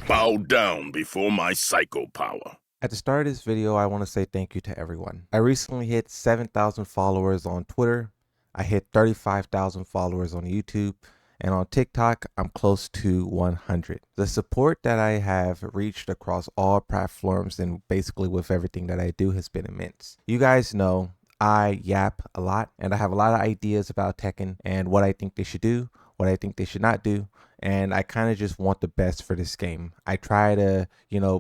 Bow down before my psycho power. At the start of this video, I want to say thank you to everyone. I recently hit 7,000 followers on Twitter. I hit 35,000 followers on YouTube. And on TikTok, I'm close to 100. The support that I have reached across all platforms and basically with everything that I do has been immense. You guys know I yap a lot and I have a lot of ideas about Tekken and what I think they should do, what I think they should not do. And I kind of just want the best for this game. I try to,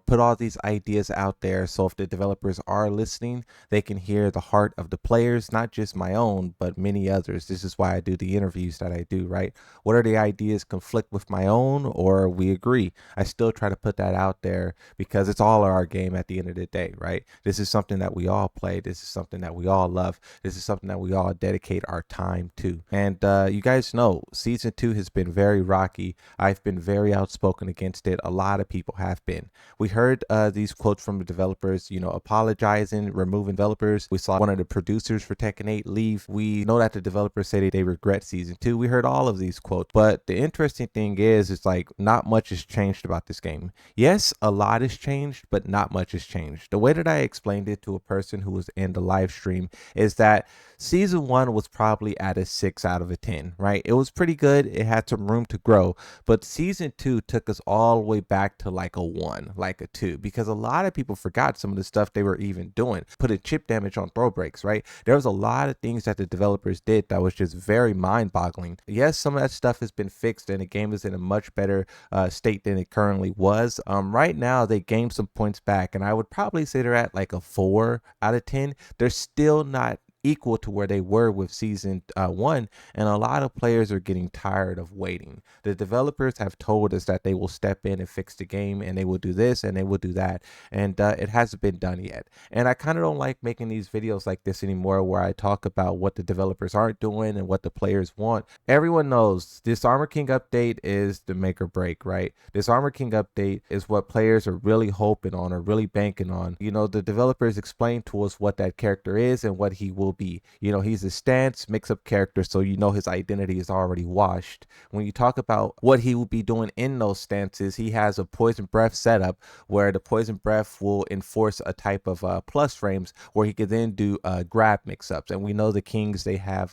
put all these ideas out there so if the developers are listening, they can hear the heart of the players, not just my own, but many others. This is why I do the interviews that I do, right? What are the ideas conflict with my own or we agree? I still try to put that out there because it's all our game at the end of the day, right? This is something that we all play. This is something that we all love. This is something that we all dedicate our time to. And you guys know, Season 2 has been very rocky. I've been very outspoken against it. A lot of people have been. We heard these quotes from the developers, apologizing, removing developers. We saw one of the producers for Tekken 8 leave. We know that the developers say they regret Season 2. We heard all of these quotes. But the interesting thing is, it's like not much has changed about this game. Yes, a lot has changed, but not much has changed. The way that I explained it to a person who was in the live stream is that Season 1 was probably at a 6 out of a 10, right? It was pretty good. It had some room to grow. But Season 2 took us all the way back to like a 1, like a 2, because a lot of people forgot some of the stuff they were even doing. Putting chip damage on throw breaks, right? There was a lot of things that the developers did that was just very mind-boggling. Yes, some of that stuff has been fixed and the game is in a much better state than it currently was. Right now, they gained some points back, and I would probably say they're at like a 4 out of 10. They're still not equal to where they were with Season 1, and a lot of players are getting tired of waiting. The developers have told us that they will step in and fix the game, and they will do this and they will do that, and it hasn't been done yet. And I kind of don't like making these videos like this anymore where I talk about what the developers aren't doing and what the players want. Everyone knows this Armor King update is the make or break, right? This Armor King update is what players are really hoping on or really banking on. The developers explain to us what that character is and what he will be. He's a stance mix-up character, so his identity is already washed. When you talk about what he will be doing in those stances, he has a poison breath setup where the poison breath will enforce a type of plus frames where he can then do grab mix-ups. And we know the kings, they have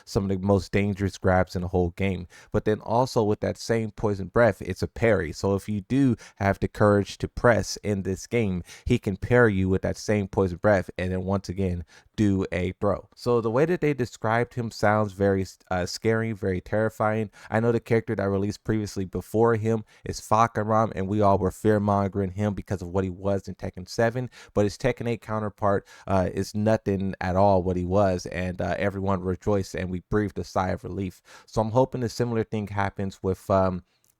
some of the most dangerous grabs in the whole game. But then also with that same poison breath, it's a parry. So if you do have the courage to press in this game, he can parry you with that same poison breath and then once again do a throw. So the way that they described him sounds very scary, very terrifying. I know the character that I released previously before him is Fakaram, and we all were fear-mongering him because of what he was in Tekken 7, but his Tekken 8 counterpart is nothing at all what he was, and everyone rejoiced and we breathed a sigh of relief. So I'm hoping a similar thing happens with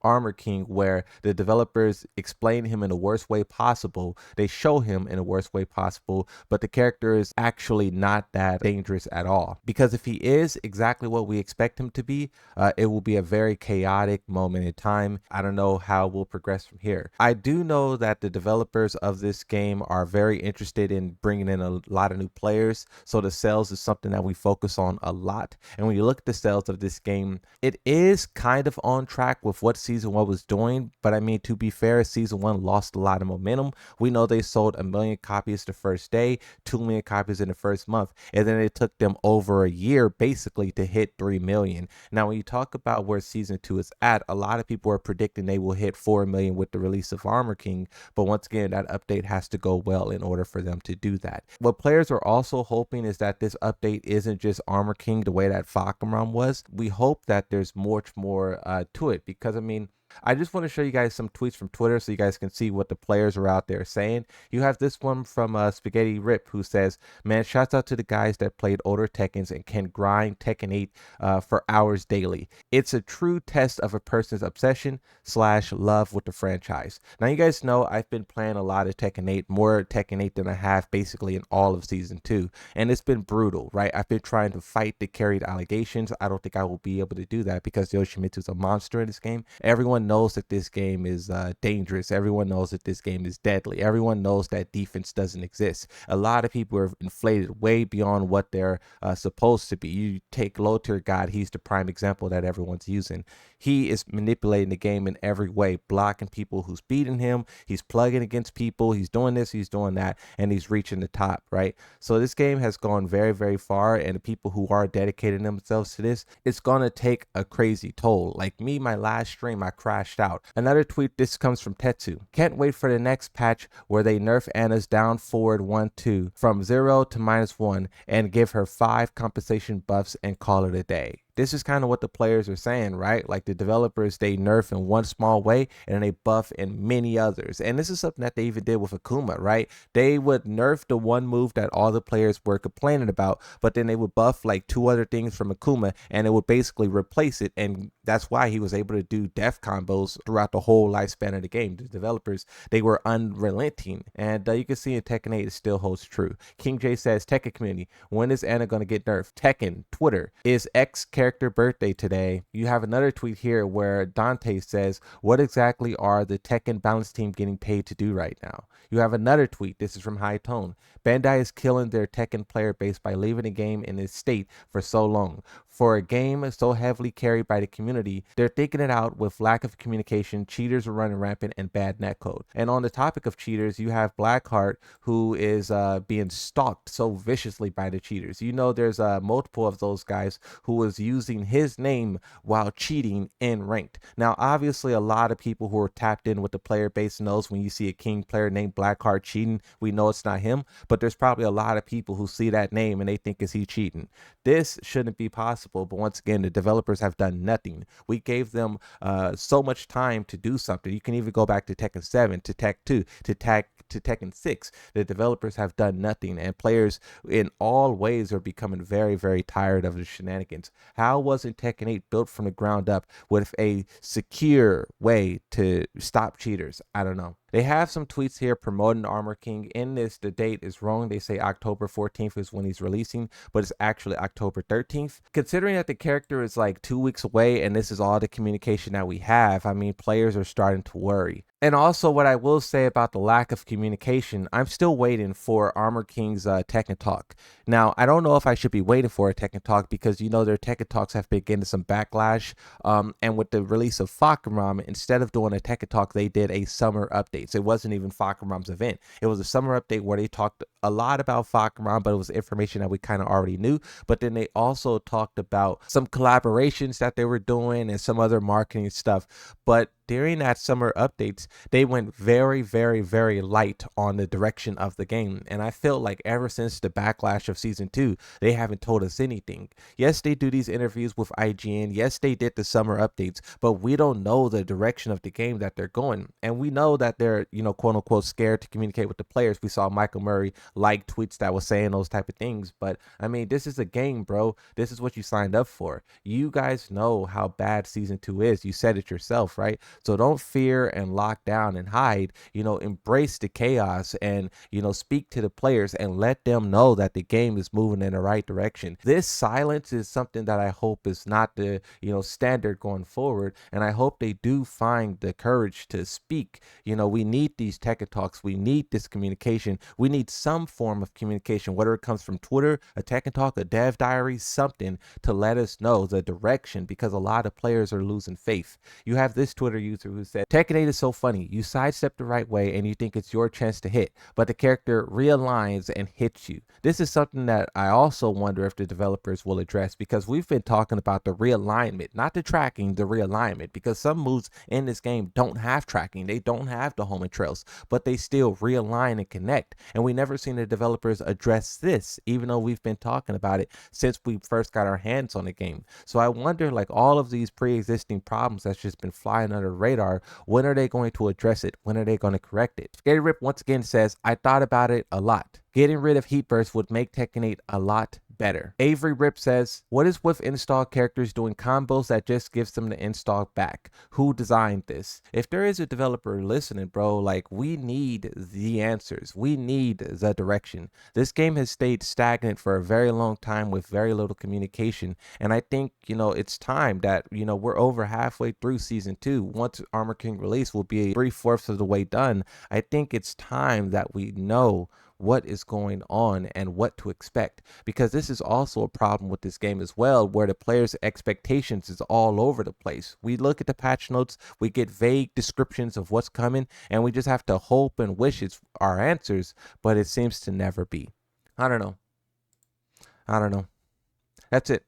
Armor King, where the developers explain him in the worst way possible. They show him in the worst way possible, but the character is actually not that dangerous at all. Because if he is exactly what we expect him to be, it will be a very chaotic moment in time. I don't know how we'll progress from here. I do know that the developers of this game are very interested in bringing in a lot of new players, so the sales is something that we focus on a lot. And when you look at the sales of this game, it is kind of on track with what Season 1 was doing, but I mean, to be fair, Season 1 lost a lot of momentum. We know they sold 1 million copies the first day, 2 million copies in the first month, and then it took them over a year basically to hit 3 million. Now, when you talk about where Season 2 is at, a lot of people are predicting they will hit 4 million with the release of Armor King, but once again, that update has to go well in order for them to do that. What players are also hoping is that this update isn't just Armor King the way that Fakaram was. We hope that there's much more to it, because I mean, I just want to show you guys some tweets from Twitter so you guys can see what the players are out there saying. You have this one from Spaghetti Rip, who says, man, shouts out to the guys that played older Tekkens and can grind Tekken 8 for hours daily. It's a true test of a person's obsession / love with the franchise. Now, you guys know I've been playing a lot of Tekken 8, more Tekken 8 than I have basically in all of Season 2. And it's been brutal, right? I've been trying to fight the carried allegations. I don't think I will be able to do that because Yoshimitsu's a monster in this game. Everyone everyone knows that this game is dangerous. Everyone knows that this game is deadly. Everyone knows that defense doesn't exist. A lot of people are inflated way beyond what they're supposed to be. You take low tier God, he's the prime example that everyone's using. He is manipulating the game in every way, blocking people who's beating him. He's plugging against people. He's doing this, he's doing that, and he's reaching the top, right? So this game has gone very, very far, and the people who are dedicating themselves to this, it's going to take a crazy toll. Like me, my last stream, I crashed out. Another tweet, this comes from Tetsu. Can't wait for the next patch where they nerf Anna's down forward 1-2 from 0 to -1 and give her 5 compensation buffs and call it a day. This is kind of what the players are saying, right? Like the developers, they nerf in one small way and then they buff in many others. And this is something that they even did with Akuma, right? They would nerf the one move that all the players were complaining about, but then they would buff like 2 other things from Akuma and it would basically replace it. And that's why he was able to do death combos throughout the whole lifespan of the game. The developers, they were unrelenting. And you can see in Tekken 8, it still holds true. King J says, Tekken community, when is Anna going to get nerfed? Tekken, Twitter, is X character birthday today? You have another tweet here where Dante says, what exactly are the Tekken balance team getting paid to do right now? You have another tweet. This is from High Tone. Bandai is killing their Tekken player base by leaving the game in this state for so long. For a game so heavily carried by the community, they're thinking it out with lack of communication, cheaters are running rampant, and bad netcode. And on the topic of cheaters, you have Blackheart, who is being stalked so viciously by the cheaters. You know, there's multiple of those guys who was using his name while cheating in ranked. Now, obviously, a lot of people who are tapped in with the player base knows when you see a King player named Blackheart cheating, we know it's not him, but there's probably a lot of people who see that name and they think, is he cheating? This shouldn't be possible, but once again, the developers have done nothing. We gave them so much time to do something. You can even go back to Tekken 7, to Tekken 2, to Tekken 6. The developers have done nothing, and players in all ways are becoming very, very tired of the shenanigans. How wasn't Tekken 8 built from the ground up with a secure way to stop cheaters? I don't know. They have some tweets here promoting Armor King. In this, the date is wrong. They say October 14th is when he's releasing, but it's actually October 13th. Considering that the character is like 2 weeks away and this is all the communication that we have, I mean, players are starting to worry. And also, what I will say about the lack of communication, I'm still waiting for Armor King's Tekken Talk. Now, I don't know if I should be waiting for a Tekken Talk because, you know, their Tekken Talks have been getting some backlash. And with the release of Fahkumram, instead of doing a Tekken Talk, they did a summer update. So it wasn't even Fahkumram's event. It was a summer update where they talked a lot about Fahkumram, but it was information that we kind of already knew. But then they also talked about some collaborations that they were doing and some other marketing stuff. But during that summer updates, they went very, very, very light on the direction of the game. And I feel like ever since the backlash of season 2, they haven't told us anything. Yes, they do these interviews with IGN. Yes, they did the summer updates, but we don't know the direction of the game that they're going. And we know that they're, you know, quote unquote, scared to communicate with the players. We saw Michael Murray like tweets that was saying those type of things. But I mean, this is a game, bro. This is what you signed up for. You guys know how bad season 2 is. You said it yourself, right? So don't fear and lock down and hide, you know, embrace the chaos and, you know, speak to the players and let them know that the game is moving in the right direction. This silence is something that I hope is not the, you know, standard going forward. And I hope they do find the courage to speak. You know, we need these Tekken Talks. We need this communication. We need some form of communication, whether it comes from Twitter, a Tekken Talk, a dev diary, something to let us know the direction, because a lot of players are losing faith. You have this Twitter user who said, Tekken 8 is so funny. You sidestep the right way and you think it's your chance to hit, but the character realigns and hits you. This is something that I also wonder if the developers will address, because we've been talking about the realignment, not the tracking, the realignment, because some moves in this game don't have tracking. They don't have the homing trails, but they still realign and connect. And we never seen the developers address this, even though we've been talking about it since we first got our hands on the game. So I wonder, like, all of these pre-existing problems that's just been flying under the radar, when are they going to address it? When are they going to correct it? Scary Rip once again says, I thought about it a lot. Getting rid of Heat Burst would make Tekken 8 a lot better. Avery Rip says, what is with installed characters doing combos that just gives them the install back? Who designed this? If there is a developer listening, bro, like, we need the answers. We need the direction. This game has stayed stagnant for a very long time with very little communication. And I think, it's time that, we're over halfway through season 2. Once Armor King release will be 3/4 of the way done. I think it's time that we know what is going on and what to expect, because this is also a problem with this game as well, where the players' expectations is all over the place. We look at the patch notes, we get vague descriptions of what's coming, and we just have to hope and wish it's our answers, but it seems to never be. I don't know. That's it.